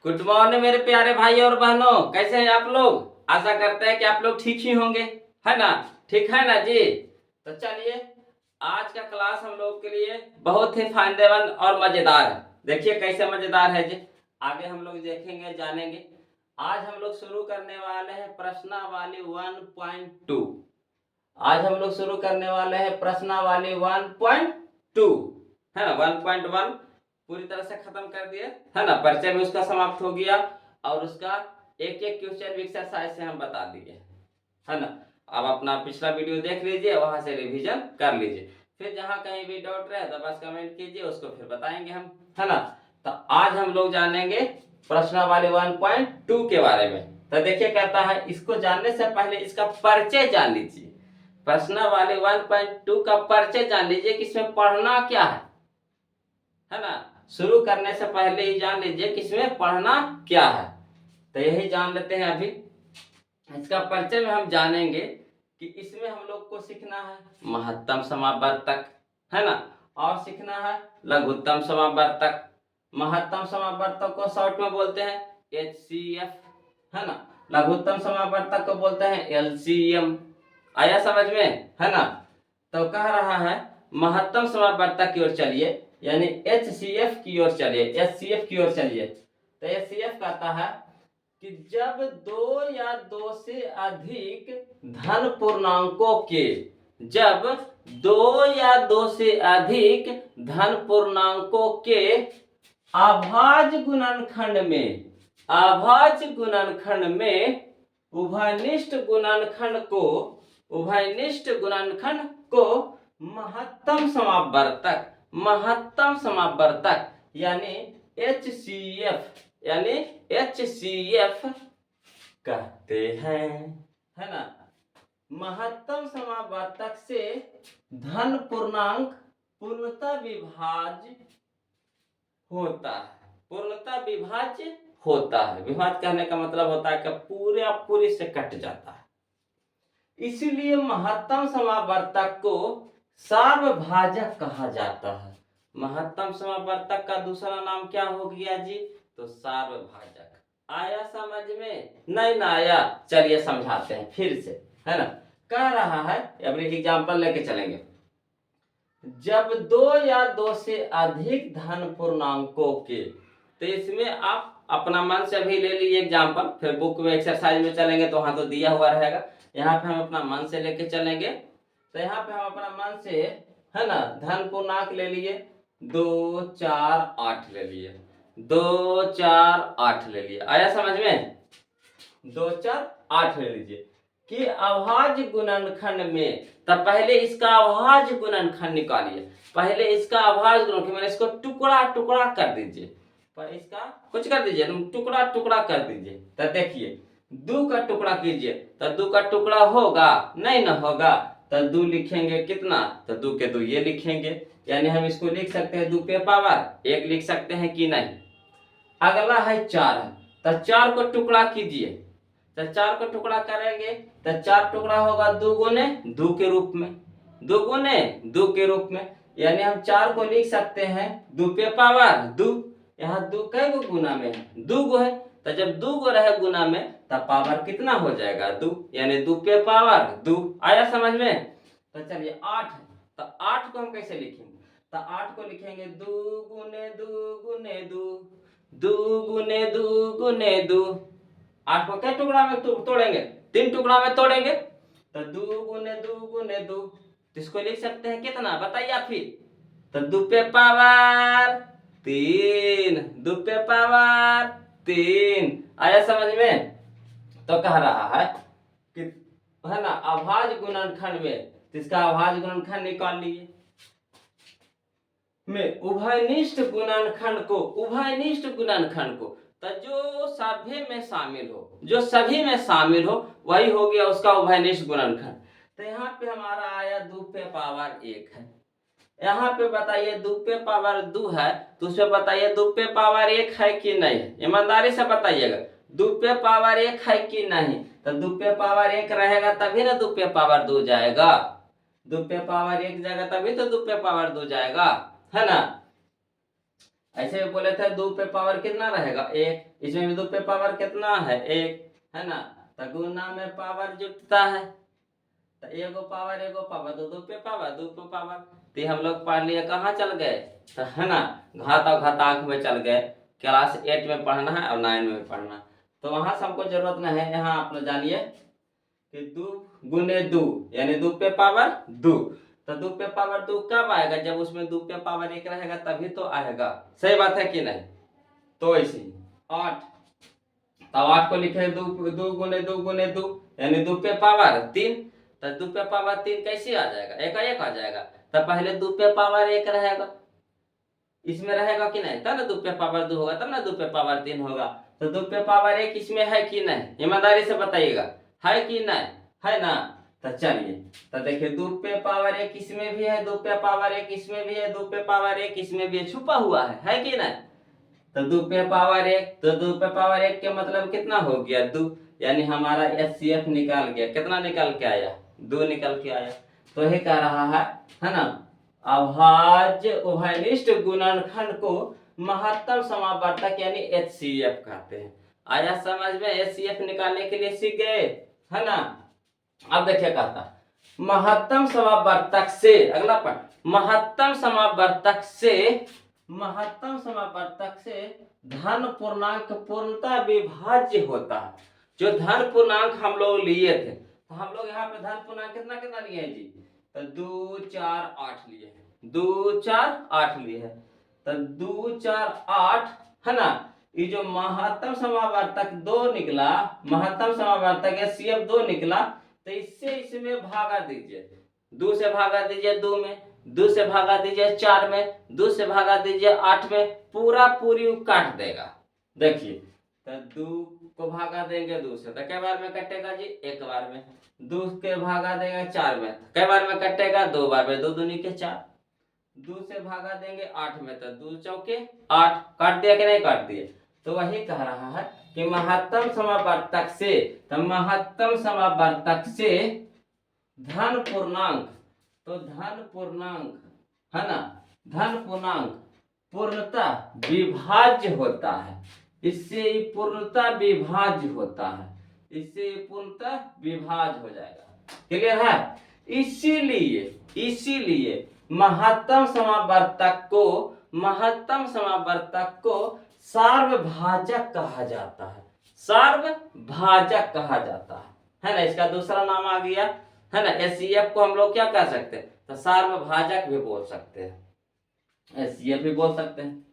Good morning मेरे प्यारे भाई और बहनों, कैसे हैं आप लोग। आशा करते हैं कि आप लोग ठीक ही होंगे, है ना। ठीक है ना जी। तो चलिए, आज का क्लास हम लोग के लिए बहुत ही फायदेमंद और मजेदार है। देखिए कैसे मजेदार है जी, आगे हम लोग देखेंगे जानेंगे। आज हम लोग शुरू करने वाले हैं प्रश्नावली 1.2। आज हम लोग शुरू करने वाले हैं प्रश्नावली 1.2, है ना। 1.1 पूरी तरह से खत्म कर दिए, है ना। परिचय में उसका समाप्त हो गया और उसका एक एक क्वेश्चन एक्सरसाइज से हम बता दिए, है ना। अब अपना पिछला वीडियो देख लीजिए, वहां से रिवीजन कर लीजिए। फिर जहां कहीं भी डाउट रहे तो बस कमेंट कीजिए, उसको फिर बताएंगे हम, है ना। तो आज हम लोग जानेंगे प्रश्नावली 1.2 के बारे में। तो देखिए कहता है, इसको जानने से पहले इसका परिचय जान लीजिए। प्रश्नावली 1.2 का परिचय जान लीजिए कि इसमें पढ़ना क्या है ना। शुरू करने से पहले ही जान लीजिए कि इसमें पढ़ना क्या है। तो यही जान लेते हैं अभी। इसका परिचय में हम जानेंगे कि इसमें हम लोग को सीखना है महत्तम समावर्तक, है ना। और सीखना है लघुत्तम समावर्तक। महत्तम समावर्तक को शॉर्ट में बोलते हैं HCF, है ना। लघुत्तम समावर्तक को बोलते हैं LCM। आया समझ में, है ना। तो कह रहा है महत्तम समावर्तक की ओर चलिए, यानी HCF की ओर चलिए, HCF की ओर चलिए। तो HCF कहता है कि जब दो या दो से अधिक धन पूर्णांकों के, जब दो या दो से अधिक धन पूर्णांकों के अभाज्य गुणनखंड में, अभाज्य गुणनखंड में उभयनिष्ठ गुणनखंड को, उभयनिष्ठ गुणनखंड को महत्तम समावर्तक, महत्तम समावर्तक यानी HCF, यानी HCF कहते हैं, है ना। महत्तम समावर्तक से धन पूर्णांक पूर्णतः विभाज्य होता है, पूर्णतः विभाज्य होता है। विभाज्य कहने का मतलब होता है कि पूरे पूरी से कट जाता है। इसलिए महत्तम समावर्तक को सार्वभाजक कहा जाता है। महत्तम समावर्तक का दूसरा नाम क्या हो गया जी, तो सार्वभाजक। आया समझ में, नहीं ना आया, चलिए समझाते हैं फिर से, है ना। कह रहा है, अब एक एग्जांपल लेके चलेंगे। जब दो या दो से अधिक धन पूर्णांकों के, तो इसमें आप अपना मन से भी ले लीजिए एग्जांपल, फिर बुक में एक्सरसाइज में चलेंगे तो वहां तो दिया हुआ रहेगा। यहाँ पे हम अपना मन से लेके चलेंगे। तो यहाँ पे हम अपना मन से, है ना, धन पूर्णांक ले लिए 2 4 8 ले लिए, 2 4 8 ले लिए। आया समझ में, 2 4 8 ले लीजिए कि अभाज्य गुणनखंड में। तब पहले इसका अभाज्य गुणनखंड निकालिए, पहले इसका अभाज्य गुणनखंड, मैंने इसको टुकड़ा टुकड़ा कर दीजिए, पर इसका कुछ कर दीजिए, टुकड़ा टुकड़ा कर दीजिए। तो देखिए 2 का टुकड़ा कीजिए, तो 2 का टुकड़ा होगा नहीं ना, होगा। तो 2 लिखेंगे कितना, तो 2 के 2 ये लिखेंगे, यानी हम इसको लिख सकते हैं 2 पे पावर 1 लिख सकते हैं कि नहीं। अगला है 4, तो 4 को टुकड़ा कीजिए, तो 4 को टुकड़ा करेंगे तो 4 टुकड़ा होगा 2 गुने 2 के रूप में, 2 गुने 2 के रूप में, यानी हम 4 को लिख सकते हैं 2 पे पावर 2। यहाँ 2 कई गो गुना में है, 2 गो है। तो जब 2 गो रहे गुना में तब पावर कितना हो जाएगा 2, यानी 2 पे पावर 2। आया समझ में। तो चलिए 8 है, तो 8 को हम कैसे लिखेंगे, तो 8 को लिखेंगे 2 गुने 2 गुने 2, 2 गुने 2 गुने 2। 8 को क्या टुकड़ा में तोड़ेंगे, 3 टुकड़ा में तोड़ेंगे, तो 2 गुने 2 गुने 2, तो इसको लिख सकते हैं कितना बताइए आप ही, तो 2 पे पावर 3, 2 पे पावर 3। आया समझ में। तो कह रहा है कि, है ना, अभाज्य गुणनखंड में, इसका अभाज्य गुणनखंड निकाल लिए में उभयनिष्ठ गुणनखंड को, उभयनिष्ठ गुणनखंड को, तो जो सभी में शामिल हो, जो सभी में शामिल हो वही हो गया उसका उभयनिष्ठ गुणनखंड। तो यहाँ पे हमारा आया 2 पे पावर 1 है। यहाँ पे बताइए 2 पे पावर 2 है, तो उसमें बताइए 2 पे पावर 1 है कि नहीं, ईमानदारी से बताइएगा 2 पे पावर 1 है कि नहीं। तो 2 पे पावर 1 रहेगा तभी ना 2 पे पावर 2 जाएगा, 2 पे पावर 1 जाएगा तभी तो 2 पे पावर 2 जाएगा, है ना। ऐसे भी बोले थे 2 पे पावर कितना रहेगा 1, इसमें भी 2 पे पावर कितना है 1, है ना। तो गुना में पावर जुटता है, तो एगो पावर तो 2 पे पावर 2 पे पावर। तो हम लोग पढ़ लिए कहाँ चल गए, तो है ना घात और घातांक में चल गए। क्लास 8 में पढ़ना है और 9 में पढ़ना, तो वहां से हमको जरूरत नहीं है। यहाँ आप लोग जानिए कि 2 गुने 2 यानी 2 पे पावर 2। तो 2 पे पावर 2 कब आएगा, जब उसमें 2 पे पावर 1 रहेगा तभी तो आएगा। सही बात है कि नहीं। तो ऐसे 8, तो 8 को लिखे 2 गुने 2 यानी 2 पे पावर 3। तो 2 पे पावर 3 कैसे आ जाएगा, एक आ जाएगा। तो पहले 2 पे पावर 1 रहेगा, इसमें रहेगा कि नहीं, तब ना 2 पे पावर 2 होगा, तब ना 2 पे पावर 3 होगा। तो 2 पे पावर 1 इसमें है कि नहीं, ईमानदारी से बताइएगा, है कि नहीं, है ना। तो चलिए, तो देखिए 2 पे पावर 1 इसमें भी है, 2 पे पावर 1 इसमें भी है, 2 पे पावर 1 इसमें भी है, छुपा हुआ है कि नहीं। तो 2 पे पावर 1, तो 2 पे पावर 1 के मतलब कितना हो गया 2, यानी हमारा एचसीएफ निकाल गया। कितना निकल के आया 2 निकल के आया। तो ये कह रहा है ना, अभाज्य उभयनिष्ठ गुणनखंड को महत्तम समावर्तक यानी एचसीएफ कहते हैं। आया समझ में, एचसीएफ निकालने के लिए सीख गए, है ना। अब देखिए कहता महत्तम समावर्तक से, अगला पॉइंट, महत्तम समावर्तक से धन पूर्णांक पूर्णतः विभाज्य होता है। जो धन पूर्णांक हम लोग लिए थे, तो हम लोग यहाँ पे धन पूर्णांक कितना कितना लिए हैं जी, तो 2 4 8 लिए हैं, 2 4 8 लिए हैं। तो 2 4 8 है ना। ये जो महत्तम समावर्तक 2 निकला, महत्तम समावर्तक एचसीएफ 2 निकला, तो इससे इसमें भागा दीजिए, 2 से भागा दीजिए 2 में, 2 से भागा दीजिए 4 में, 2 से भागा दीजिए 8 में, पूरा पूरी काट देगा। देखिए, तो 2 को भागा देंगे 2 से, तो कै बार में कटेगा जी, एक बार में। 2 के भागा देंगे 4 में, कै बार में कटेगा, 2 बार में, 2 दूनी के 4। 2 से भागा देंगे 8 में, तो 2 चौके 8, काट दिया कि नहीं काट दिए। तो वही कह रहा है कि महत्तम समावर्तक से, तो महत्तम समावर्तक से धन पूर्णांक, तो धन पूर्णांक है ना, धन पूर्णांक पूर्णतः विभाज्य होता है। इससे पूर्णतः विभाज्य होता है, इससे पूर्णतः विभाज्य हो जाएगा। क्लियर है। इसीलिए महत्तम समावर्तक को सार्वभाजक कहा जाता है, सार्वभाजक कहा जाता है ना। इसका दूसरा नाम आ गया, है ना। एचसीएफ को हम लोग क्या कह सकते हैं, तो सार्वभाजक भी बोल सकते हैं, एचसीएफ भी बोल सकते हैं,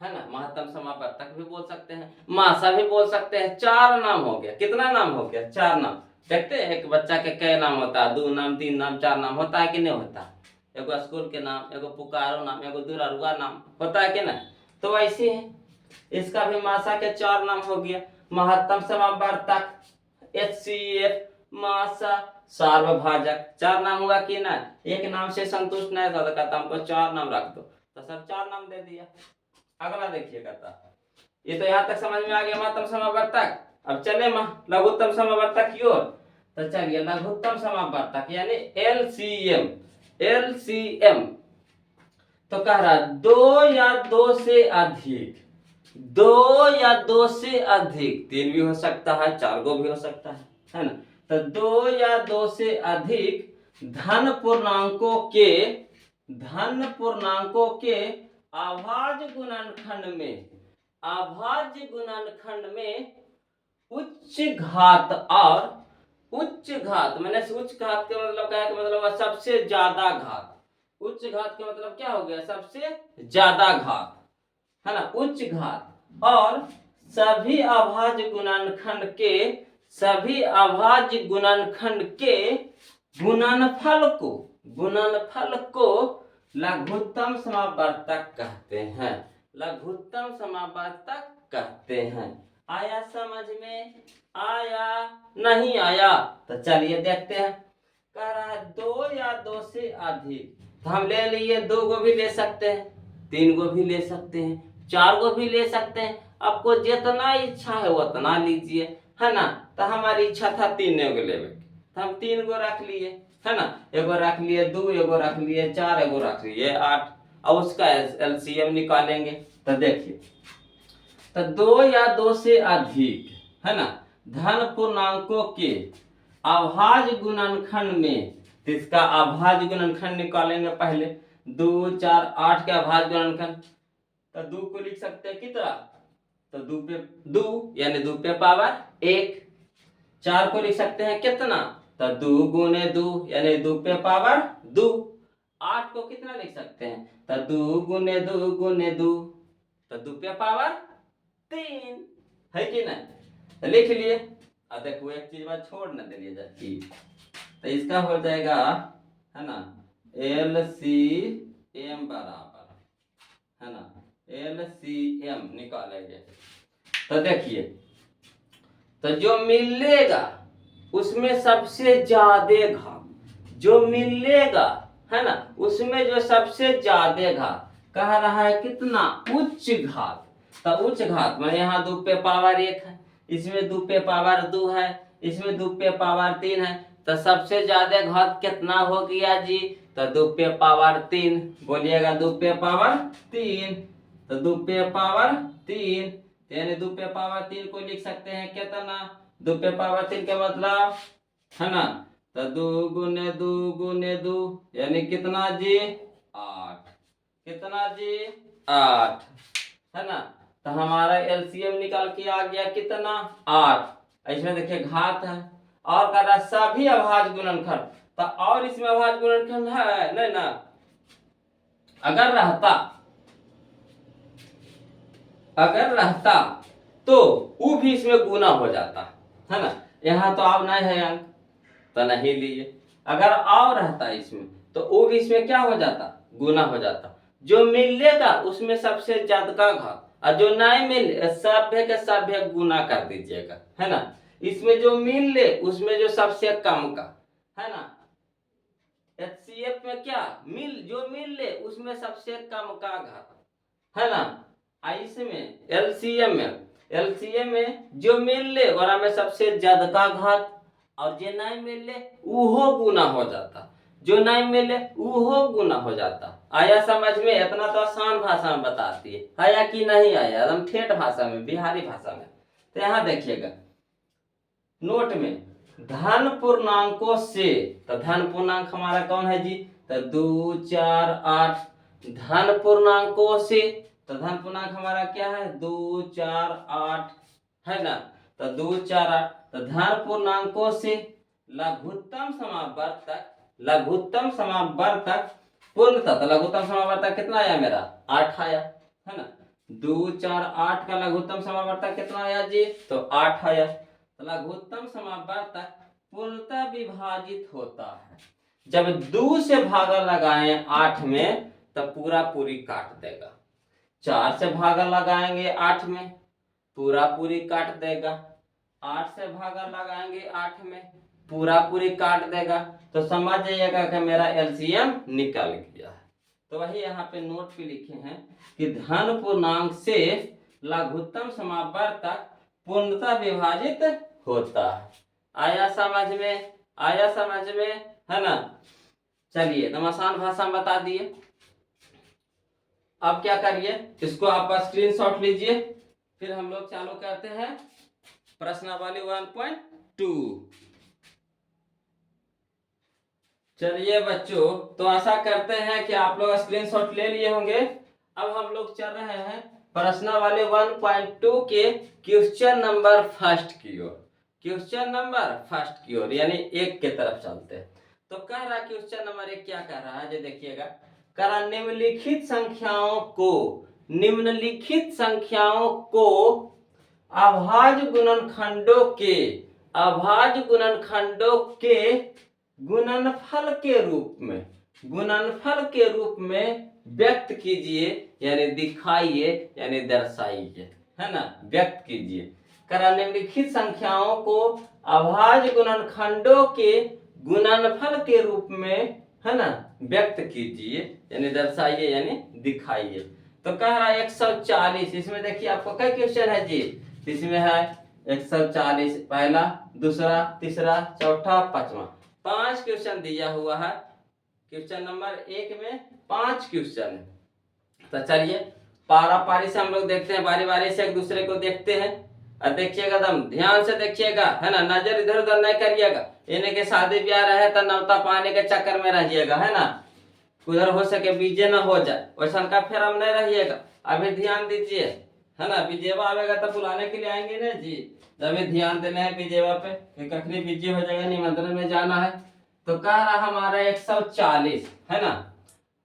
है ना। महत्तम समावर्तक भी बोल सकते हैं, मासा भी बोल सकते हैं। 4 नाम हो गया, कितना नाम हो गया, 4 नाम। देखते हैं एक बच्चा के कै नाम होता है, 2 नाम 3 नाम 4 नाम होता है कि नहीं होता। एगो स्कूल के नाम, एगो पुकारो नाम, एगो दुरारुआ नाम होता है कि नहीं। तो वैसे है, इसका भी मासा के 4 नाम हो गया, महत्तम समावर्तक, एचसीएफ, मासा, सार्वभाजक। 4 नाम हुआ कि ना। एक नाम से संतुष्ट नहीं था तो कहता हमको 4 नाम रख दो, तो सब 4 नाम दे दिया। अगला देखिए कहता, ये तो यहाँ तक समझ में आ गया महत्तम समावर्तक। अब चले लघुत्तम समावर्तक की ओर। तो चलिए लघुत्तम समावर्तक यानी एलसीएम, एलसीएम तो कह रहा 2 या 2 से अधिक, 2 या 2 से अधिक, 3 भी हो सकता है, 4 गो भी हो सकता है ना। तो 2 या 2 से अधिक धन पूर्णांकों के अभाज्य गुणनखंड में उच्च घात और उच्च घात, मैंने उच्च घात के मतलब क्या है कि मतलब सबसे ज्यादा घात। उच्च घात के मतलब क्या हो गया, सबसे ज्यादा घात, है ना, उच्च घात। और सभी अभाज्य गुणनखंड के गुणनफल को लघुत्तम समावर्तक कहते हैं, लघुत्तम समावर्तक कहते हैं। आया समझ में, आया नहीं आया। तो चलिए देखते हैं। कह रहा है 2 या 2 से अधिक, तो हम ले लिए, 2 को भी ले सकते हैं, 3 को भी ले सकते हैं, 4 को भी ले सकते हैं। आपको जितना इच्छा है उतना लीजिए, है ना। तो हमारी इच्छा था 3 को लेवे, तो हम 3 को रख लिए, है ना। एगो रख लिए 2, एगो रख लिए 4, एगो रख लिए 8, और उसका एलसीएम निकालेंगे। तो देखिए, तो दो या दो से अधिक, है ना, धन पूर्णांकों के अभाज्य गुणनखंड में, तो इसका अभाज्य गुणनखंड निकालेंगे पहले। 2, 4, 8 के अभाज्य गुणनखंड, तो 2 को लिख सकते हैं कितना, तो 2 पे 2 यानी 2 पे पावर 1। 4 को लिख सकते हैं कितना, तो 2 गुने 2 यानी 2 पे पावर 2। 8 को कितना लिख सकते हैं, तो 2 गुने 2 गुने 2, तो 2 पे पावर 3, है कि नहीं, तो लिख लिए। अब देखो एक चीज बात छोड़ न दिलिए जाती, तो इसका हो जाएगा, है ना, LCM बराबर, है ना, LCM निकालेंगे। तो देखिए, तो जो मिलेगा उसमें सबसे ज्यादा घात, जो मिलेगा, है ना, उसमें जो सबसे ज्यादा घात कह रहा है कितना, उच्च घात। तो उच्च घात में यहाँ 2 पे पावर 1 है, इसमें 2 पे पावर 2 है, इसमें 2 पे पावर 3 है, तो सबसे ज्यादा घात कितना हो गया जी, तो 2 पे पावर 3। बोलिएगा 2 पे पावर 3, तो 2 पे पावर 3 यानी 2 पे पावर 3 को लिख सकते हैं कितना, 2 पे पावर 3 का मतलब, है ना, तो 2 गुने 2 गुने 2 यानी कितना जी, 8। कितना जी, 8, है ना। तो हमारा एलसीएम निकाल के आ गया कितना, 8। इसमें देखिए घात है और कर रहा सभी अभाज्य गुणनखंड, तो और इसमें अभाज्य गुणनखंड है नहीं ना, अगर रहता तो वो भी इसमें गुना हो जाता, है ना। यहाँ तो अब नहीं है अंक, तो नहीं लिए। अगर और रहता इसमें तो वो भी इसमें क्या हो जाता, गुना हो जाता। जो मिलेगा उसमें सबसे ज्यादा का घात, और जो नहीं मिले सभ्य के सभ्य गुना कर दीजिएगा, है ना। इसमें जो मिले उसमें जो सबसे कम का, है ना। एचसीएफ में क्या जो मिले उसमें सबसे कम का घात, है ना। इसमें एलसीएम में जो मिले और में सबसे ज्यादा का घात, और जो नहीं मिले उहो गुना हो जाता, जो नहीं मिले उहो गुना हो जाता। आया समझ में, इतना तो आसान भाषा में बताती है, आया कि नहीं आया, एकदम ठेठ भाषा में, बिहारी भाषा में। तो यहाँ देखिएगा नोट में, धन पूर्णांकों से, तो धन पूर्णांक हमारा कौन है जी, तो 2, 4, 8 धन पूर्णांकों से, तो धन पूर्णांक हमारा क्या है, 2, 4, 8, है ना। तो 2, 4, 8, तो धन पूर्णांकों से लघुत्तम समावर्तक, लघुत्तम समावर्तक पूर्णतः, तो लघुत्तम समावर्तक कितना आया मेरा, 8 आया, है ना। 2, 4, 8 का लघुत्तम समावर्तक कितना आया जी, तो 8 आया। तो लघुत्तम समावर्तक पूर्णतः विभाजित होता है जब 2 से भागा लगाएं 8 में, तब पूरा पूरी काट देगा। 4 से भागा लगाएंगे 8 में, पूरा पूरी काट देगा। 8 से भागा लगाएंगे 8 में, पूरा पूरी काट देगा। तो समझ जाइएगा कि मेरा एलसीएम निकल गया है। तो वही यहाँ पे नोट पे लिखे हैं कि धन पूर्णांक से लघुत्तम समावर्तक पूर्णतः विभाजित होता है। आया समझ में, आया समझ में, है ना। चलिए तुम आसान भाषा में बता दिए। अब क्या करिए, इसको आप स्क्रीनशॉट लीजिए, फिर हम लोग चालू करते हैं प्रश्नावली 1.2। चलिए बच्चों, तो आशा करते हैं कि आप लोग स्क्रीनशॉट ले लिए होंगे। अब हम लोग चल रहे हैं प्रश्नावली 1.2 के क्वेश्चन नंबर फर्स्ट की ओर, क्वेश्चन नंबर फर्स्ट की ओर यानी 1 के तरफ चलते हैं। तो कह रहा क्वेश्चन नंबर 1 क्या कह रहा है, जो देखिएगा, कह रहा निम्नलिखित संख्याओं को अभाज्य गुणनखंडों के गुणनफल के रूप में व्यक्त कीजिए, यानी दिखाइए, यानी दर्शाइए, है ना, व्यक्त कीजिए। करा निम्नलिखित संख्याओं को अभाज्य गुणनखंडों के गुणनफल के रूप में, है ना, व्यक्त कीजिए, यानी दर्शाइए, यानी दिखाइए। तो कह रहा है 140। इसमें देखिए आपको कई क्वेश्चन है जी, इसमें है 140, पहला, दूसरा, तीसरा, चौथा, पांचवा, 5 क्वेश्चन दिया हुआ है। क्वेश्चन नंबर 1 में 5 क्वेश्चन है। तो चलिए पारा पारी से हम लोग देखते हैं, बारी बारी से एक दूसरे को देखते हैं। और देखिएगा एकदम ध्यान से देखिएगा, है ना, नजर इधर उधर नहीं करिएगा। इन्हें के शादी ब्याह रहे तो नौता पाने के चक्कर में रहिएगा, है ना, उधर हो सके बीजे न हो जाए, वैसा का फेर हम नहीं रहिएगा। अभी ध्यान दीजिए, है ना, विजेवा आवेगा तो बुलाने के लिए आएंगे ना जी। अभी ध्यान देना है विजेवा पे कि कखनी बीजे हो जाएगा, निमंत्रण में जाना है। तो कह रहा हमारा 140, है ना।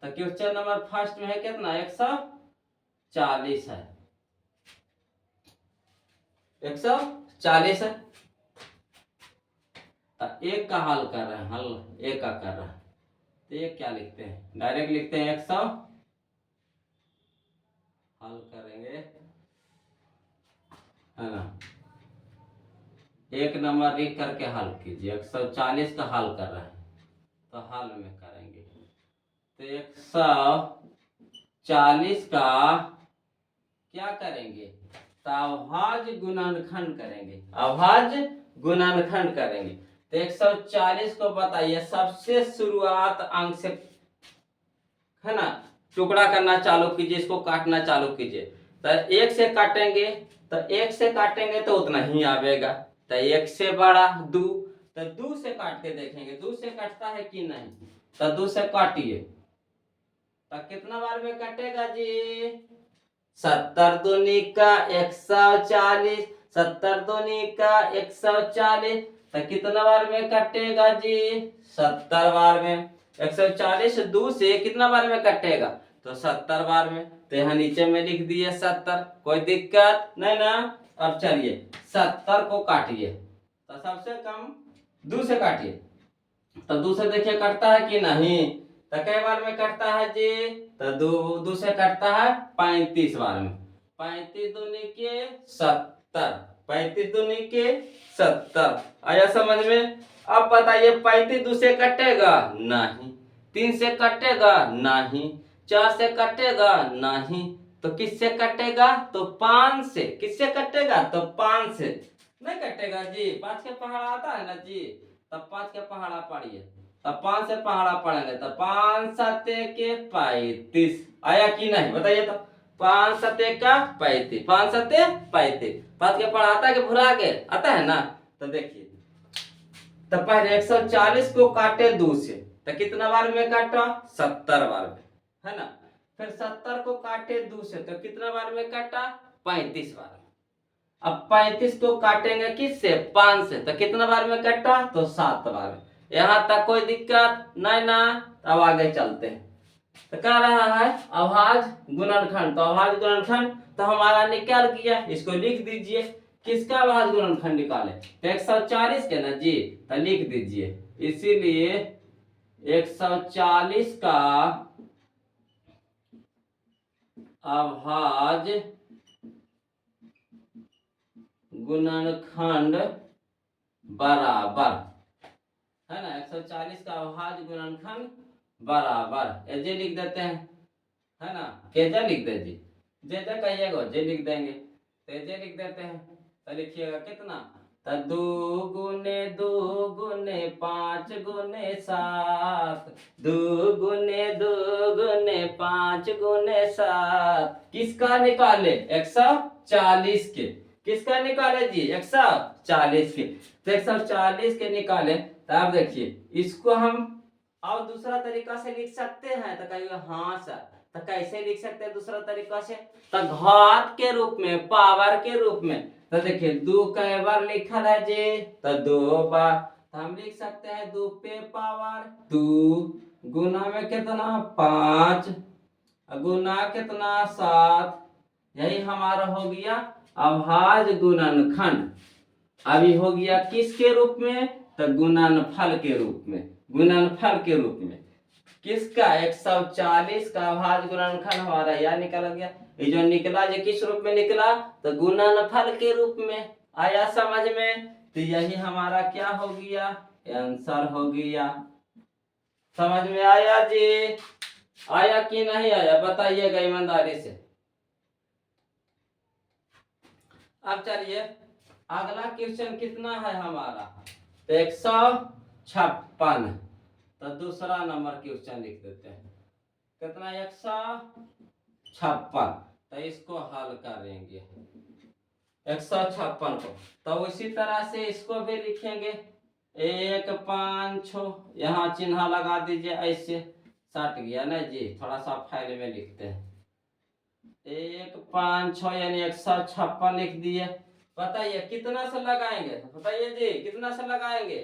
तो क्वेश्चन नंबर फर्स्ट में है कितना, 140 है, 140 है। तो एक का हल कर रहे हैं, हल एक का कर रहे हैं। तो ये क्या लिखते हैं, डायरेक्ट लिखते हैं 100, हल करेंगे, है ना। एक नंबर लिख करके हल कीजिए। 140 का हल कर रहे हैं तो हल में करेंगे। तो 140 का क्या करेंगे, तो अभाज्य गुणनखंड करेंगे, अभाज्य गुणनखंड करेंगे। तो 140 को बताइए सबसे शुरुआत अंक से, है ना, टुकड़ा करना चालू कीजिए, इसको काटना चालू कीजिए। तो एक से काटेंगे, तो एक से काटेंगे तो उतना ही आवेगा। तो एक से बड़ा दो, तो दो से काट के देखेंगे, दो से कटता है कि नहीं। तो दो से काटिए, तो कितना बार में कटेगा जी, 70 दूनी का 140, 70 दूनी का 140। तो कितना बार में कटेगा जी, 70 बार में। 140 दो से कितना बार में कटेगा, तो 70 बार में। तो यहाँ नीचे में लिख दिए 70, कोई दिक्कत नहीं ना। अब चलिए 70 को काटिए, तो सबसे कम दो से काटिए। तो दो से देखिए कटता है कि नहीं। तो कई बार में कटता है जी, तो दो से कटता है 35 बार में। 35 दूनी के 70, 35 दूनी के 70, आया समझ में। अब बताइए 35 दो से कटेगा नहीं, 3 से कटेगा नहीं, 4 से कटेगा नहीं, तो किससे कटेगा, तो 5 से। किससे कटेगा, तो 5 से नहीं कटेगा जी। 5 के पहाड़ा आता है ना जी, तब 5 के पहाड़ा पढ़िए, तब 5 से पहाड़ा पढ़ेंगे। तो 5 सते के 35 आया कि नहीं, बताइए। तो 5 सते का 35, 5 सते 35, 5 के पढ़ाता है कि भुला के आता है ना। तो देखिए, तो पहले 140 को काटे 2 से, तो कितना बार में काटा, 70 बार में, है ना। फिर 70 को काटे 2 से, तो कितना बार में काटा, 35 बार में। अब 35 को काटेंगे किससे, 5 से, तो कितना बार में कटा, तो 7 बार में। यहाँ तक कोई दिक्कत नहीं ना। अब आगे चलते हैं। तो कह रहा है अभाज्य गुणनखंड, तो अभाज्य गुणनखंड तो हमारा निकाल गया, इसको लिख दीजिए। किसका अभाज्य गुणनखंड निकाले, तो 140 के ना जी, तो लिख दीजिए। इसीलिए 140 का अभाज्य गुणनखंड बराबर, है ना, 140 का अभाज्य गुणनखंड बराबर जे लिख देते हैं, है ना। केजे लिख दे जी, जे कहिएगा जे लिख देंगे, तो जे लिख देते हैं। तो लिखिएगा कितना, तो 2 गुने 2 गुने 5 गुने 7, 2 गुने 2 गुने 5 गुने 7। किसका निकाले, 140 के। किसका निकाले जी, 140 के। तो 140 के निकाले। तो आप देखिए इसको हम और दूसरा तरीका से लिख सकते हैं, तो कहिएगा हाँ सर। तो कैसे लिख सकते हैं दूसरा तरीका से, तो घात के रूप में, पावर के रूप में। तो देखिए 2 कई बार लिखल है जी, तो 2 बार। तो हम लिख सकते हैं 2 पे पावर 2 गुना में कितना 5 गुना कितना 7। यही हमारा हो गया अभाज्य गुणनखंड। अभी हो गया किसके रूप में, तो गुणनफल के रूप में, गुणनफल के रूप में। किसका, 140 का अभाज्य गुणनखंड हमारा यह निकल गया। ये जो निकला जो किस रूप में निकला, तो गुणनफल के रूप में। आया समझ में। तो यही हमारा क्या हो गया, आंसर हो गया। समझ में आया जी, आया कि नहीं आया, बताइएगा ईमानदारी से। अब चलिए अगला क्वेश्चन कितना है हमारा, तो 156। तो दूसरा नंबर क्वेश्चन लिख देते हैं, कितना, 156। 156, तो इसको हल करेंगे 156 को। तो उसी तरह से इसको भी लिखेंगे 1 5 6, यहाँ चिन्ह लगा दीजिए, ऐसे सट गया ना जी, थोड़ा सा फाइल में लिखते हैं 1 5 6 यानी 156 लिख दिए। बताइए कितना से लगाएंगे, बताइए जी कितना से लगाएंगे,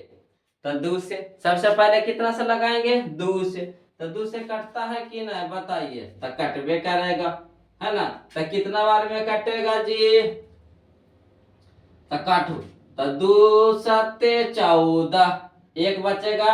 तो 2 से। सबसे पहले कितना से लगाएंगे, 2 से। तो 2 से कटता है कि नहीं बताइए, तो कटबे करेगा, है ना। तो कितना बार में कटेगा जी, तो काटो, तो 2 7 14, एक बचेगा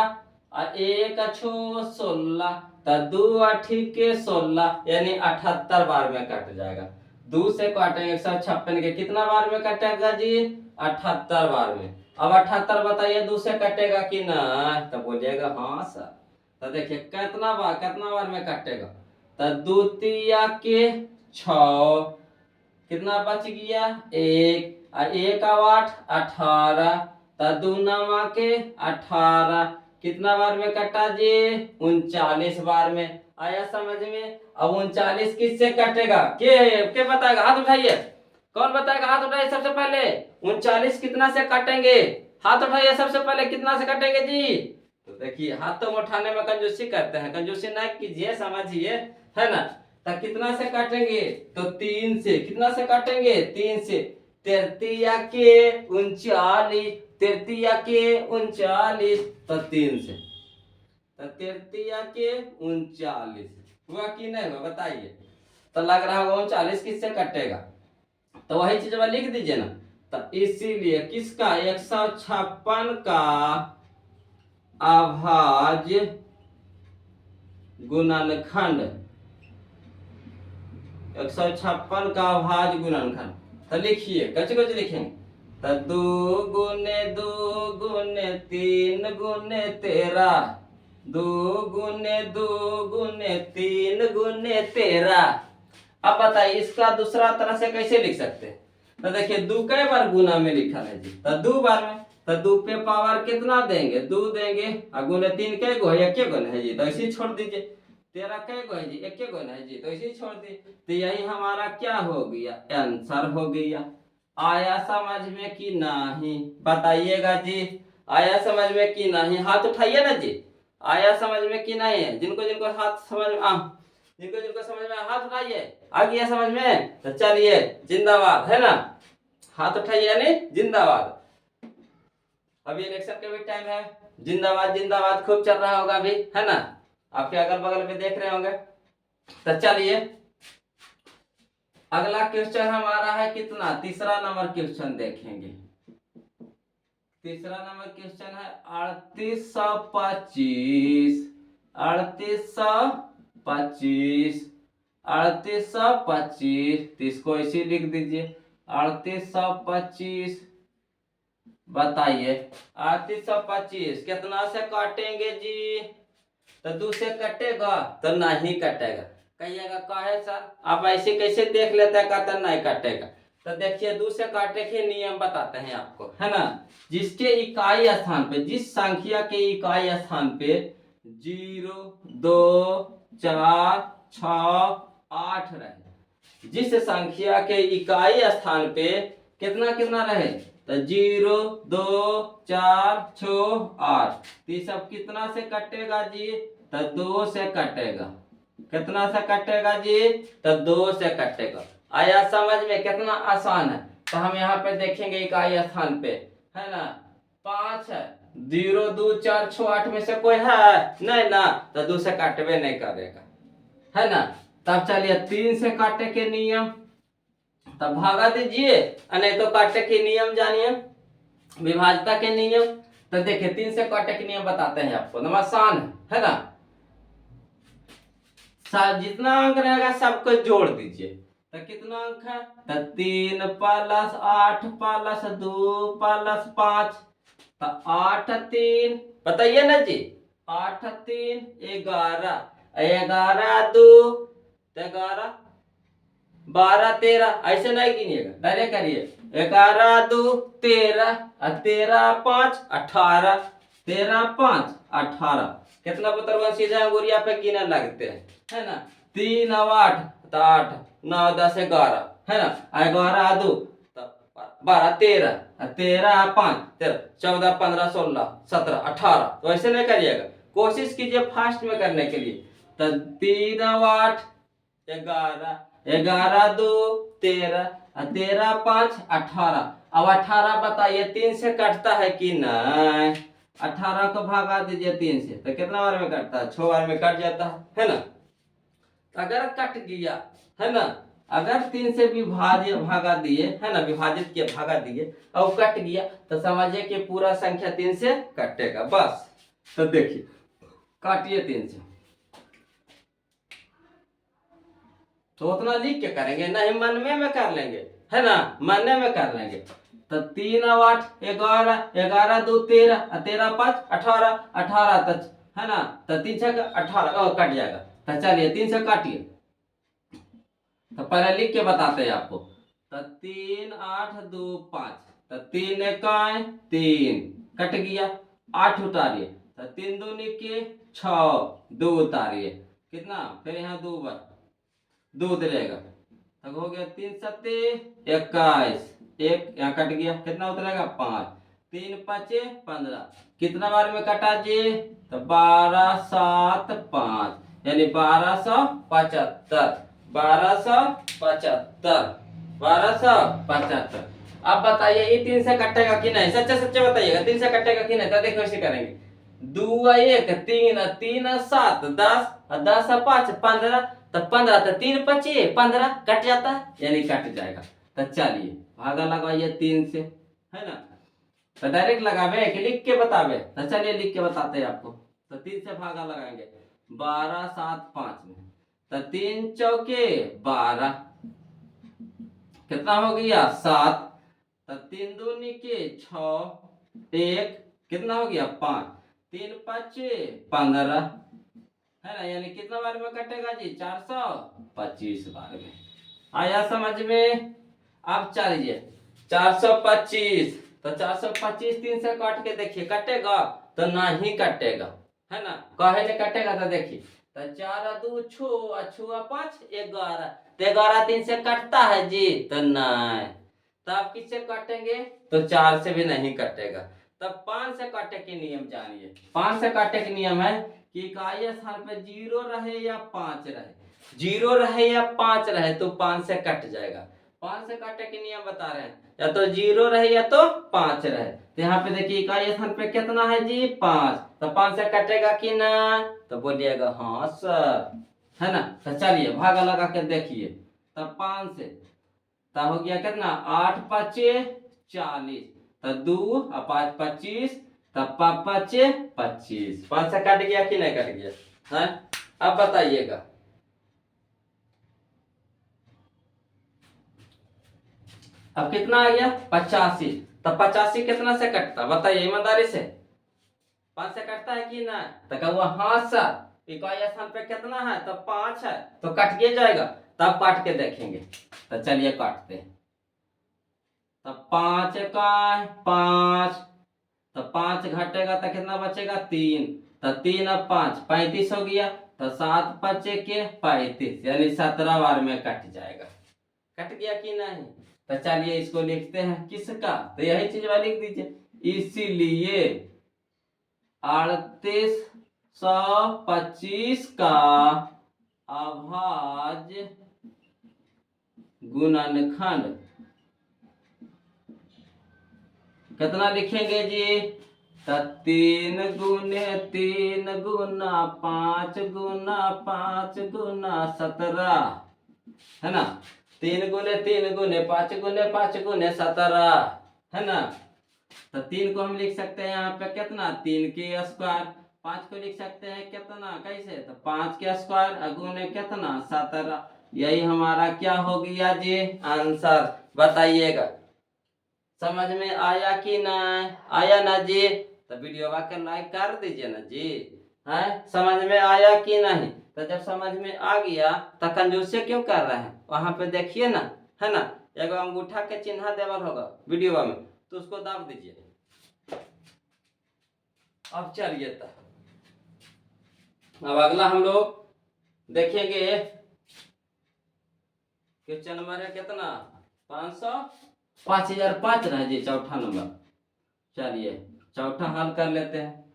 और 1 छो 16, तो 2 8 के 16 यानी 78 बार में कट जाएगा। 2 से काटेंगे 156 के, कितना बार में कटेगा जी, 78 बार में। अब 78 बताइए 2 से कटेगा कि ना, तो बोलिएगा हाँ सर। तो देखिए कितना बार में कटेगा, तो 2 तिया के 6, कितना बच गया 1, और 1 8 18, तो 2 9 के 18, कितना बार में कटा जी, 39 बार में। आया समझ में। अब 39 किससे कटेगा, के बताएगा, हाथ उठाइए, कौन बताएगा, हाथ उठाइए सबसे पहले। 39 कितना से काटेंगे, हाथ उठाइए सबसे पहले, कितना से कटेंगे जी। तो देखिए हाथ तो उठाने में कंजूसी करते हैं, कंजूसी ना कीजिए, समझिए, है ना। तो कितना से काटेंगे, तो 3 से। कितना से काटेंगे, 3 से। 33 के 39, 33 के 39, तो 3 से। तो 33 के 39 हुआ कि नहीं हुआ बताइए। तो लग रहा होगा 39 किससे कटेगा, तो वही चीज लिख दीजिए ना। तो इसीलिए किसका, 156 का अभाज्य गुणनखंड, 156 का अभाज्य गुणनखंड। तो लिखिए कैसे कैसे लिखेंगे, तो 2 गुने 2 गुने 3 गुने 13, 2 गुने 2 गुने 3 गुने 13। अब बताइए इसका दूसरा तरह से कैसे लिख सकते हैं, तो देखिए 2 कई बार गुना में लिखा है जी, तो 2 बार में। तो 2 पे पावर कितना देंगे, 2 देंगे, और गुने 3 कै गो है, 1 गुना है जी, तो ऐसे छोड़ दीजिए। 13 कै गो है जी, 1 गुना है जी, तो ऐसे छोड़ दीजिए। तो यही हमारा क्या हो गया, आंसर हो गया। आया समझ में कि नहीं बताइएगा जी, आया समझ में कि नहीं, हाथ उठाइए ना जी, आया समझ में कि नहीं है। जिनको जिनको हाथ समझ में जिनको जिनको समझ में हाथ उठाइए, आ गया समझ में, तो चलिए जिंदाबाद, है ना। हाथ उठाइए यानी जिंदाबाद। अभी इलेक्शन का भी टाइम है, जिंदाबाद जिंदाबाद खूब चल रहा होगा अभी, है ना। आपके अगल बगल में देख रहे होंगे। तो चलिए अगला क्वेश्चन हमारा है कितना, तीसरा नंबर क्वेश्चन देखेंगे। तीसरा नंबर क्वेश्चन है 3825, 3825, 3825, तो इसको ऐसे लिख दीजिए 3825। बताइए 3825 कितना से काटेंगे जी, तो 2 से कटेगा, तो नहीं कटेगा। कहिएगा काहे सर, आप ऐसे कैसे देख लेते हैं, कहते नहीं कटेगा। तो देखिए 2 से काटे के नियम बताते हैं आपको, है ना। जिसके इकाई स्थान पे, जिस संख्या के इकाई स्थान पे 0 2 4 6 8 रहे, जिस संख्या के इकाई स्थान पे कितना कितना रहे, तो 0 2 4 6 8, तो ये सब कितना से कटेगा जी, तो 2 से कटेगा। कितना से कटेगा जी, तो 2 से कटेगा। आया समझ में, कितना आसान है। तो हम यहाँ पे देखेंगे इकाई स्थान पे, है ना, 5 है, 0 2 4 6 8 में से कोई है नहीं ना, तो 2 से काटवे नहीं करेगा, है ना। तब चलिए 3 से काटे के नियम, तब भागा दीजिए, नहीं तो काटे के नियम जानिए, विभाजता के नियम। तो देखिए 3 से काटे के नियम बताते हैं आपको, नमस्सान है ना। जितना अंक रहेगा सबको जोड़ दीजिए, तो कितना अंक है, तो 3 प्लस 8 प्लस 2 प्लस 5, तो 8 3, बताइए ना जी, 8 3 11, 11 2 11 12 13, ऐसे नहीं गिनिएगा, डायरेक्ट करिए 11 2 13, 13 5 18, 13 5 18, कितना पुत्र सीधा अंगुरिया पे गिने लगते हैं, है ना। 3 और 8 तो 8, 9 10 11 है ना, 11 2 तो 12 13, 13 5 13, 14 15 16 17 18। तो ऐसे नहीं करिएगा, कोशिश कीजिए फास्ट में करने के लिए। तो 3 8 11, 11 2 13, 13 5 18। अब 18 बताइए 3 से कटता है कि नहीं? 18 को भागा दीजिए 3 से तो कितना बार में कटता है? 6 बार में कट जाता है ना। अगर कट गया है ना, अगर 3 से विभाजित भागा दिए है ना, विभाजित किया भागा दिए और कट गया तो समझिए कि पूरा संख्या 3 से कटेगा बस। तो देखिए काटिए 3 से, तो उतना लिख के करेंगे नहीं, मन में कर लेंगे है ना, मन में कर लेंगे। तो 3 8 11, 11 2 13, 13 5 18, 18 तक है ना, तो 3 से 18 कट जाएगा। तो चलिए 3 से काटिए, तो पहले लिख के बताते हैं आपको। तो 3 8 2 5, तो 3 इकाई 3 कट गया, 8 उतारिए, तो 3 2 के 6, 2 उतारिए कितना, फिर यहाँ 2 बार 2 रहेगा, तब हो गया 3 7 21, एक यहाँ कट गया, कितना उतरेगा 5, 3 5 15, कितना बार में कटा जी? तो 12 7 5 यानी 1275, 1275, 1275। अब बताइए ये 3 से कटेगा कि नहीं? सच्चे सच्चे बताइएगा 3 से कटेगा कि नहीं? तो देखो ऐसे करेंगे, 2 1 3 3 7 10, 10 5 15, तो 15 तो 3 25 15 कट जाता है यानी कट जाएगा। तो चलिए भागा लगाइए 3 से है ना, तो डायरेक्ट लगावे कि लिख के बतावे? तो चलिए लिख के बताते हैं आपको। तो 3 से भागा लगाएंगे, 12 7 5 में, तो 3 चौके 12, कितना हो गया 7, तो 3 2 के 6, 1 कितना हो गया 5, 3 5 15 है ना, यानी कितना बार में कटेगा जी? 425 बार में। आया समझ में? अब चलिए 425, तो 425 3 से काट के देखिए कटेगा? तो नहीं कटेगा है ना, कहे नहीं कटेगा? तो देखिए, तो 4 2 6 6 5 11, तो 11 3 से कटता है जी? तो नहीं। तो आप किससे काटेंगे? तो 4 से भी नहीं कटेगा। तब 5 से काटे के नियम जानिए। 5 से काटे के नियम है कि इकाई स्थान पे 0 रहे या 5 रहे, 0 रहे या 5 रहे तो 5 से कट जाएगा। 5 से काटे के नियम बता रहे हैं, या तो 0 रहे या तो 5 रहे। तो यहाँ पे देखिए इकाई स्थान पे कितना है जी? 5, तो 5 से कटेगा कि ना? तो बोलिएगा हाँ सर है ना। तो चलिए भागा लगा के देखिए, तब 5 से तो हो गया कितना? 8 5 40, तो 2 और 5 25, तब 5 5 25। 5 से कट गया कि नहीं कट गया है? अब बताइएगा, अब कितना आ गया? 85। तो 85 कितना से कटता बताइए ईमानदारी से? 5 से कटता है कि ना? तो कहुआ हाँ सर, इकाई स्थान पे कितना है? तो 5 है, तो कट के जाएगा। तब काट के देखेंगे, तो चलिए काटते हैं। तो 5 का 5, तो 5 घटेगा तो कितना बचेगा? 3, तो 3 और 5 35 हो गया, तो 7 5 के 35 यानी 17 बार में कट जाएगा। कट गया कि नहीं? तो चलिए इसको लिखते हैं, किसका? तो यही चीज वाला लिख दीजिए। इसीलिए 3825 का अभाज्य गुणनखंड कितना लिखेंगे जी? तो 3 गुने 3 गुना 5 गुना 5 गुना 17 है ना, 3 गुने 3 गुने 5 गुने 5 गुने 17 है ना। तो 3 को हम लिख सकते हैं यहाँ पे कितना? 3 के स्क्वायर। 5 को लिख सकते हैं कितना? कैसे? तो 5 के स्क्वायर गुने कितना? 17। यही हमारा क्या हो गया जी? आंसर। बताइएगा समझ में आया कि ना? आया ना जी? तो वीडियो को लाइक कर दीजिए ना जी। है समझ में आया कि नहीं? तो जब समझ में आ गया तो कंजूसी क्यों कर रहे हैं? वहां पे देखिए ना है ना, एगो अंगूठा के चिन्ह देवल होगा वीडियो में, तो उसको दाब दीजिए। अब चलिए अब अगला हम लोग देखेंगे क्वेश्चन नंबर है कितना 500 5005 रह जी चौथा नंबर। चलिए चौथा हल कर लेते हैं।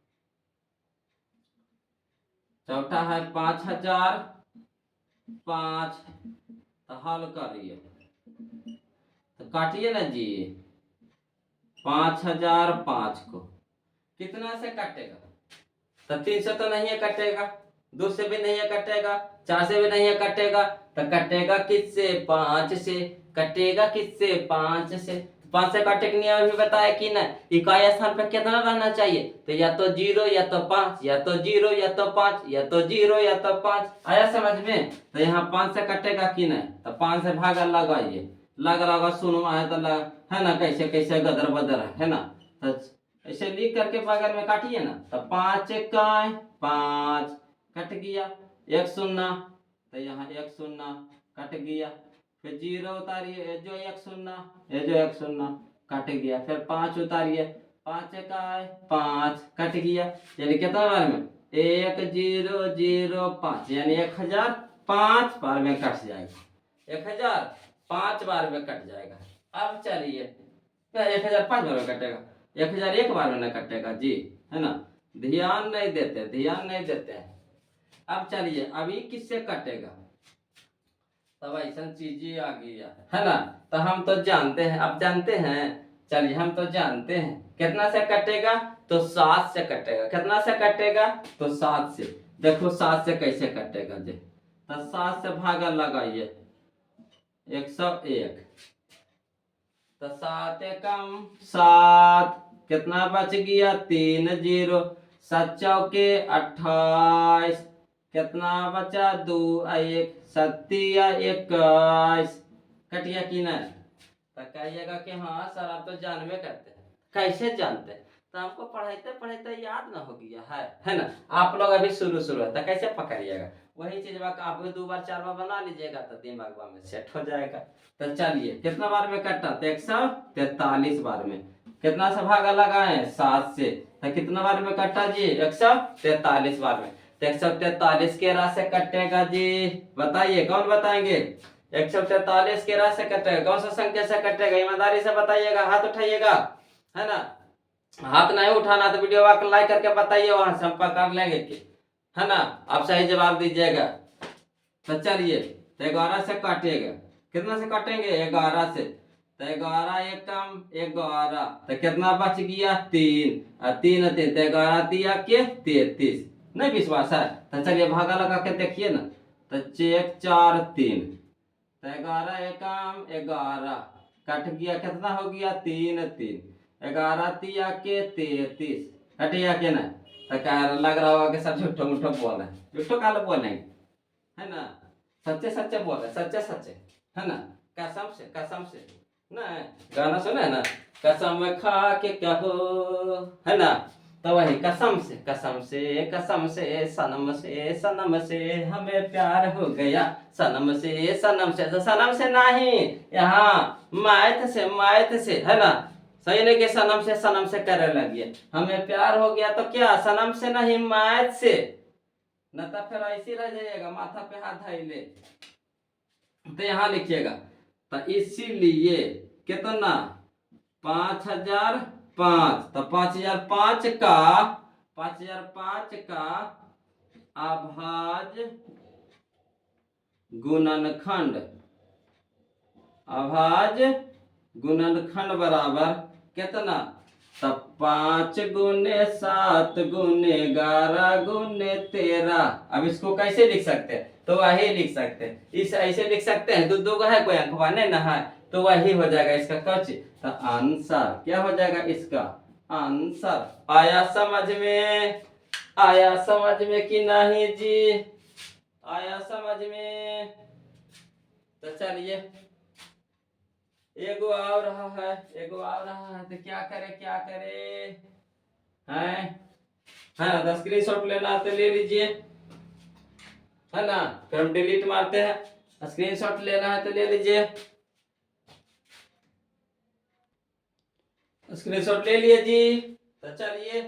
चौथा है 5005 तो हल करिए तो काटिए ना जी 5005 को कितना से कटेगा तो 3 से तो नहीं है कटेगा, 2 से भी नहीं है कटेगा, 4 से भी नहीं है कटेगा, तो कटेगा किससे 5 से। कटेगा किससे 5 से। 5 से काटे के नियम भी बताया कि ना इकाई स्थान पे कितना रहना चाहिए, तो या तो 0 या तो 5 या तो 0 या तो 5 या तो 0 या तो 5। आया समझ में। तो यहाँ 5 से कटेगा कि नहीं तो 5 से भागा लगाइए, लगा सुनवा है तो है ना कैसे कैसे गदर बदर है ना। तो ऐसे लिख करके बगल में काटिए ना तो 5 इकाई 5 कट गया, 1 शून्य तो यहाँ 1 शून्य कट गया, फिर 0 उतारिए, ये जो 1 शून्य ये जो 1 शून्य कट गया, फिर 5 उतारिए, 5 इकाई 5 कट गया, यानी कितना बार में 1005 यानी 1005 बार में कट जाएगा, 1005 बार में कट जाएगा। अब चलिए 1005 बार में कटेगा, 1001 बार में न कटेगा जी, है ना। ध्यान नहीं देते हैं। अब चलिए अभी किससे कटेगा, तब ऐसा चीजें आ गई है ना। तो हम तो जानते हैं, अब जानते हैं, चलिए हम तो जानते हैं कितना से कटेगा तो 7 से कटेगा। कितना से कटेगा तो 7 से। देखो 7 से कैसे कटेगा जी, तो 7 से भागा लगाइए 101 तो 7 एकम 7 कितना बच गया 3 0, 7 चौके 28 कितना बचा 2 1 7 21 कटिया कि नहीं। तो कहिएगा कि हाँ सर आप तो जानवे करते हैं। कैसे जानते हैं, तो हमको पढ़ाते पढ़ाते याद ना हो गया है ना। आप लोग अभी शुरू है तो कैसे पकड़िएगा, वही चीज आप 2 बार 4 बार बना लीजिएगा तो दिमाग में सेट हो जाएगा। तो चलिए कितना बार में कटा तो 143 बार में। कितना से भागा लगाए 7 से, तो कितना बार में कटा जी 143 बार में। तो 143 के राह से कटेगा जी, बताइए कौन बताएंगे। 143 के राह से कटेगा, कौन सा संख्या से कटेगा, ईमानदारी से बताइएगा, हाथ उठाइएगा, है ना। हाथ नहीं उठाना तो वीडियो को लाइक करके बताइए, वहां से हम पकड़ लेंगे कि है ना। आप सही जवाब दीजिएगा। तो चलिए तो 11 से काटिएगा, कितना से काटेंगे 11 से, तो 11 एकम 11 तो कितना बच गया 3 और 3 3 तो 11 दिया के 33। नहीं विश्वास है तो चलिए भागा लगा के देखिए ना, तो 1 4 3 तो 11 एकम 11 कट गया, कितना हो गया 3 3 11 तिया के 33 कटिया के ना। तो लग रहा होगा कि सर झूठो मूठो बोल रहे हैं, झूठो काल बोलेंगे है ना, सच्चे सच्चे बोल रहे, सच्चे है ना। कसम से ना गाना सुना है ना, कसम खा के कहो है ना। तो वही कसम से सनम से हमें प्यार हो गया, सनम से तो सनम से नहीं, यहाँ मायत से है ना। सही नहीं कि सनम से करे लगिए, हमें प्यार हो गया तो क्या सनम से नहीं मायत से, न तो फिर ऐसे रह जाइएगा माथा पे हाथ धइले। तो यहाँ लिखिएगा तो इसीलिए कितना 5005 तो 5005 का अभाज्य गुणनखंड बराबर कितना, तब 5 गुने 7 गुने 11 गुने 13। अब इसको कैसे लिख सकते हैं, तो वही लिख सकते हैं, इस ऐसे लिख सकते हैं, दो का है कोई अंक नहीं ना है, तो वही हो जाएगा इसका कच। तो आंसर क्या हो जाएगा इसका आंसर। आया समझ में कि नहीं जी, आया समझ में। तो चलिए एगो आ रहा है तो क्या करे है ना। तो स्क्रीनशॉट लेना तो ले लीजिए, है ना, फिर हम डिलीट मारते हैं। स्क्रीनशॉट लेना है तो ले लीजिए, स्क्रीनशॉट ले लिए जी। तो चलिए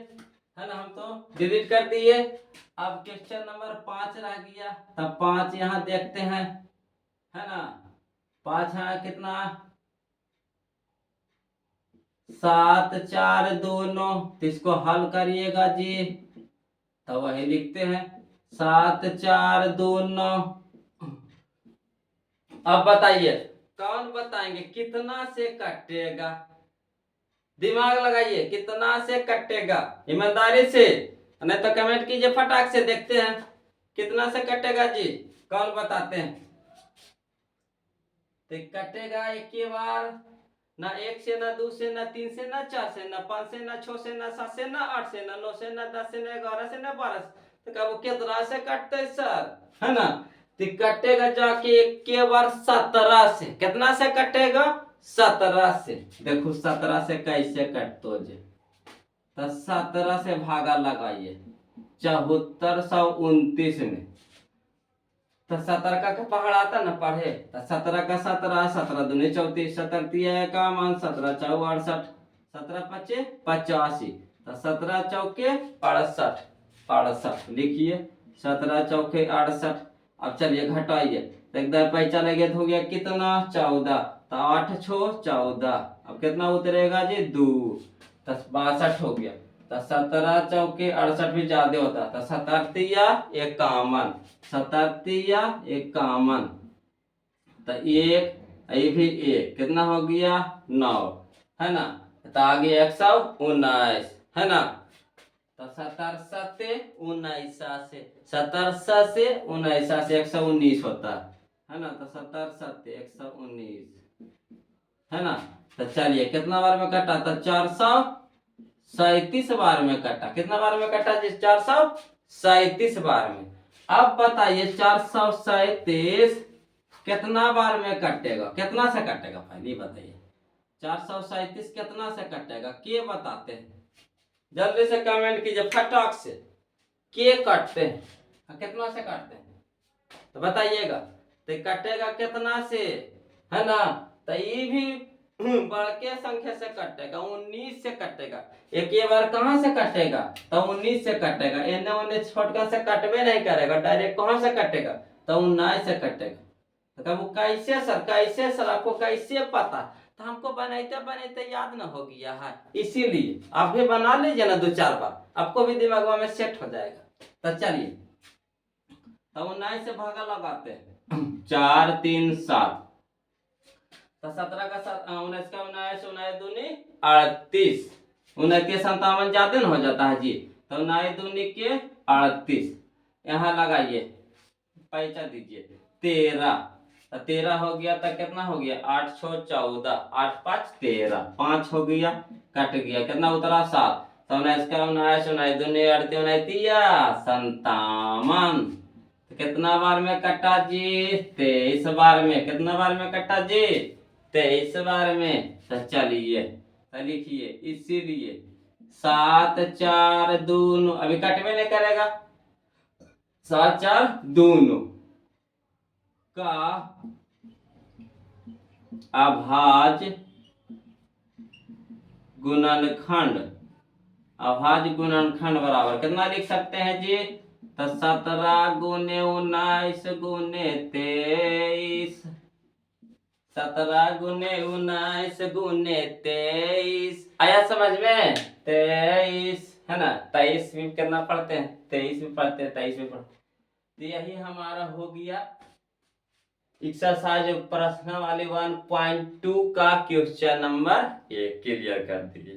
है ना, हम तो डिलीट कर दिए। अब क्वेश्चन नंबर 5 रह गया, तब 5 यहाँ देखते हैं, है ना। 5 है कितना 7 4 2 9। तो इसको हल करिएगा जी, तो वही लिखते हैं 7 4 2 9। अब बताइए कौन बताएंगे कितना से कटेगा, दिमाग लगाइए कितना से कटेगा ईमानदारी से, नहीं तो कमेंट कीजिए फटाक से, देखते हैं कितना से कटेगा जी, कौन बताते हैं। तो कटेगा एक के बार, ना 1 से ना 2 से ना 3 से ना 4 से ना 5 से ना 6 से ना 7 से ना 8 से ना 9 से ना 10 से ना 11 से ना 12 से। तो क्या वो कितना से कटते है सर, है ना। तो कटेगा जाके एक के बार 17 से, कितना से कटेगा 17 से। देखो 17 से कैसे कटतो जी, तो 17 से भागा लगाइए 7429 में। तो 17 का पहाड़ आता ना पढ़े, तो 17 का 17 17 दूनी 34 17 तिया का मान 17 चौ 68 17 पचे 85। तो 17 चौके 68 68 लिखिए 17 चौके 68। अब चलिए घटाइए, तो एकदम पैसा लगे तो हो गया कितना 14। तो 8 छो 14, अब कितना उतरेगा जी 2, तो 62 हो गया। तो 17 चौके 68 भी ज्यादा होता, तो 17 51 17 51। तो एक ये भी एक कितना हो गया 9, है ना। तो आगे 119, है ना। तो 17 सत्ते 19 से 17 से 19 से 119 होता है ना। तो 17 सत्ते 119, है ना। तो चलिए कितना बार में कटा, तो 437 बार में कटा। कितना बार में कटा जी 437 बार में। अब बताइए 437 कितना बार में कटेगा, कितना से कटेगा, पहले बताइए 437 कितना से कटेगा, के बताते हैं, जल्दी से कमेंट कीजिए फटाक से, के कटते हैं, कितना से काटते हैं तो बताइएगा। तो कटेगा कितना से, है ना। तो ये भी बड़के संख्या से कटेगा, 19 से कटेगा। एक ये बार कहां से कटेगा, तो 19 से कटेगा। एने ओने छोटका से कटबे नहीं करेगा, डायरेक्ट कहां से कटेगा, तो 19 से कटेगा। तो कब कैसे सर, कैसे सर, आपको कैसे पता, तो हमको बनाते बनाते याद ना हो गया है, इसीलिए आप भी बना लीजिए ना 2-4 बार, आपको भी दिमाग में सेट हो जाएगा। तो चलिए तो 19 से भागा लगाते हैं 4 3 7। तो 17 का 19 का 19 19 दूनी 38, 19 57 ज्यादा न हो जाता है जी। तो 19 दूनी के 38, यहाँ लगाइए पैसा दीजिए 13। तो 13 हो गया, तो कितना हो गया 8 6 14 8 5 13, 5 हो गया, कट गया, कितना उतरा 7। तो 19 का 19 19 दूनी 38 57। तो कितना बार में कटा जी 23 बार में। कितना बार में कटा जी 23 बार में। तो चलिए तो लिखिए, इसीलिए 7 4 2 9, अभी कटवे नहीं करेगा, 7 4 2 9 का अभाज्य गुणनखंड, अभाज्य गुणनखंड बराबर कितना लिख सकते हैं जी, तो 17 गुने 19 गुने 23, 17 गुने 19 गुने 23, आया समझ में 23, है ना। 23 भी करना पड़ते हैं, 23 भी पढ़ते हैं, 23 भी पढ़ते। तो यही हमारा हो गया एक्सरसाइज प्रश्न वाले 1.2 का क्वेश्चन नंबर 1 क्लियर कर दिए,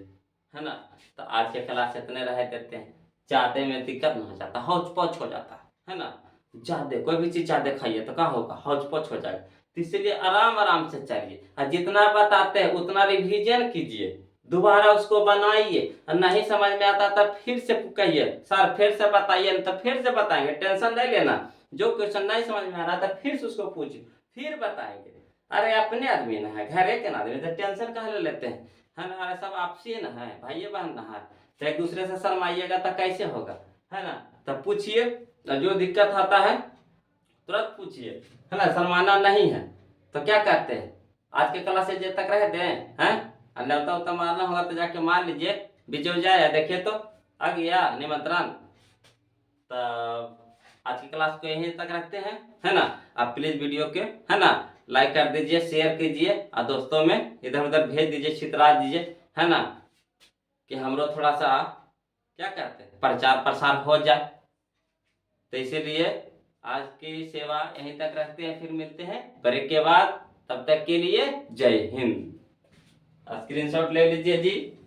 है ना। तो आज के क्लास इतने रह देते हैं, ज्यादा में दिक्कत ना हो जाता, हौच पौच हो जाता है ना। ज्यादा कोई भी चीज ज्यादा खाइए तो क्या होगा, हौच पौच हो जाएगा। तो इसलिए आराम आराम से चलिए, और जितना बताते हैं उतना रिवीजन कीजिए, दोबारा उसको बनाइए, और नहीं समझ में आता तब फिर से कहिए सर फिर से बताइए, तो फिर से बताएंगे, टेंशन नहीं लेना। जो क्वेश्चन नहीं समझ में आ रहा था फिर से उसको पूछिए, फिर बताएंगे। अरे अपने आदमी ना है, घर के आदमी, तो टेंशन कहाँ ले लेते हैं, है ना। अरे सब आपसी ना है, भाई बहन ना है, तो एक दूसरे से शर्माइएगा तो कैसे होगा, है ना। तब पूछिए, जो दिक्कत आता है तुरंत पूछिए, है ना, शर्माना नहीं है। तो क्या कहते हैं, आज के क्लास से जब तक रह दें हैं, लौता उता मारना होगा तो जाके मार लीजिए, बीच हो जाए, देखिए तो आ गया निमंत्रण। तो आज की क्लास को यहीं तक रखते हैं, है ना। आप प्लीज वीडियो के, है ना, लाइक कर दीजिए, शेयर कीजिए और दोस्तों में इधर उधर भेज दीजिए, छितरा दीजिए, है ना, कि हम लोग थोड़ा सा क्या कहते हैं प्रचार प्रसार हो जाए। तो इसीलिए आज की सेवा यहीं तक रखते हैं, फिर मिलते हैं ब्रेक के बाद। तब तक के लिए जय हिंद। स्क्रीनशॉट ले लीजिए जी।